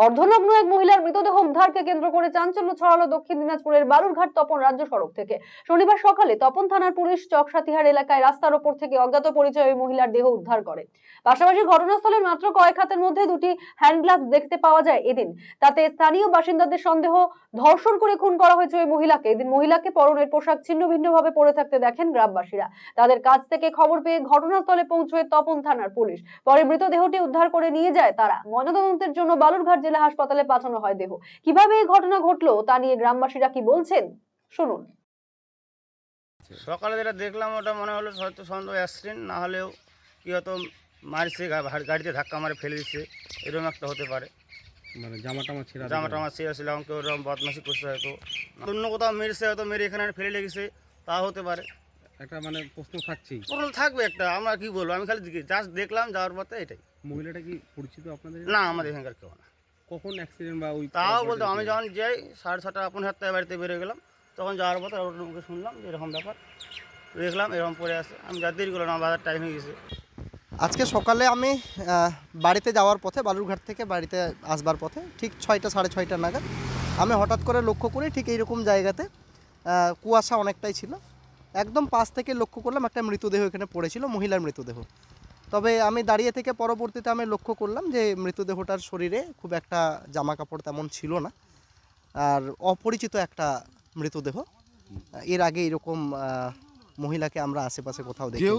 অর্ধনগ্ন এক মহিলার মৃতদেহ উদ্ধারকে কেন্দ্র করে চাঞ্চল্য ছড়ালো দক্ষিণ দিনাজপুরের বালুরঘাট তপন রাজ্য সড়ক থেকে। শনিবার সকালে তপন থানার পুলিশ চকসাতিহার এলাকায় রাস্তার ওপর থেকে অজ্ঞাত পরিচয় ওই মহিলার দেহ উদ্ধার করে। পাশাপাশি ঘটনাস্থলের মাত্র কয়েক হাতের মধ্যে দুটি হ্যান্ড গ্লাভস দেখতে পাওয়া যায় এদিন। তাতে স্থানীয় বাসিন্দাদের সন্দেহ ধর্ষণ করে খুন করা হয়েছে ওই মহিলাকে। এদিন মহিলাকে পরনের পোশাক ছিন্ন ভিন্ন ভাবে পড়ে থাকতে দেখেন গ্রামবাসীরা। তাদের কাছ থেকে খবর পেয়ে ঘটনাস্থলে পৌঁছয় তপন থানার পুলিশ। পরে মৃতদেহটি উদ্ধার করে নিয়ে যায় তারা। ময়নাতদন্তের জন্য বালুরঘাট জেলা হাসপাতালে পাঠানো হয় দেহ। কিভাবে এই ঘটনা ঘটলো তা নিয়ে গ্রামবাসীরা কি বলছেন শুনুন। সকালে যেটা দেখলাম ওটা মনে হলো হয়তো সন্দেহ অ্যাক্সিডেন্ট, না হলেও কি হয়তো মারছে, গাড়িতে ধাক্কা মারে ফেলে দিচ্ছে, এরকম একটা হতে পারে। মানে জামাটামা ছিঁড়া ছিল, আমাকে ওরকম বদমাশি করছে, হয়তো অন্য কোথাও মেরেছে, হয়তো মেরে এখানে ফেলে লেগেছে, তা হতে পারে। একটা মানে প্রশ্ন থাকছেই, প্রশ্ন থাকবে একটা। আমরা কি বলবো, আমি খালি জাস্ট দেখলাম, যাওয়ার পথে এটাই। মহিলাটা কি পরিচিত আপনাদের? না, আমাদের এখানকার কেউ না। কখন অ্যাক্সিডেন্ট বা ওই তাও বলতো আমি যখন যাই 6:30 আপন হাতে বাড়িতে বেরিয়ে গেলাম, তখন যাওয়ার পথে ওর মুখে শুনলাম যে এরকম ব্যাপার, দেখলাম এরকম পড়ে আছে। আমি যা দেরি করলাম, বাজার টাইম হয়ে গেছে। আজকে সকালে আমি বাড়িতে যাওয়ার পথে, বালুরঘাট থেকে বাড়িতে আসবার পথে ঠিক 6টা 6:30 নাগাদ আমি হঠাৎ করে লক্ষ্য করি ঠিক এইরকম জায়গাতে কুয়াশা অনেকটাই ছিল, একদম পাশ থেকে লক্ষ্য করলাম একটা মৃতদেহ এখানে পড়েছিল, মহিলার মৃতদেহ। তবে আমি দাঁড়িয়ে থেকে পরবর্তীতে আমি লক্ষ্য করলাম যে মৃতদেহটার শরীরে খুব একটা জামা কাপড় তেমন ছিল না, আর অপরিচিত একটা মৃতদেহ। এর আগে এরকম মহিলাকে আমরা আশেপাশে কোথাও দেখি।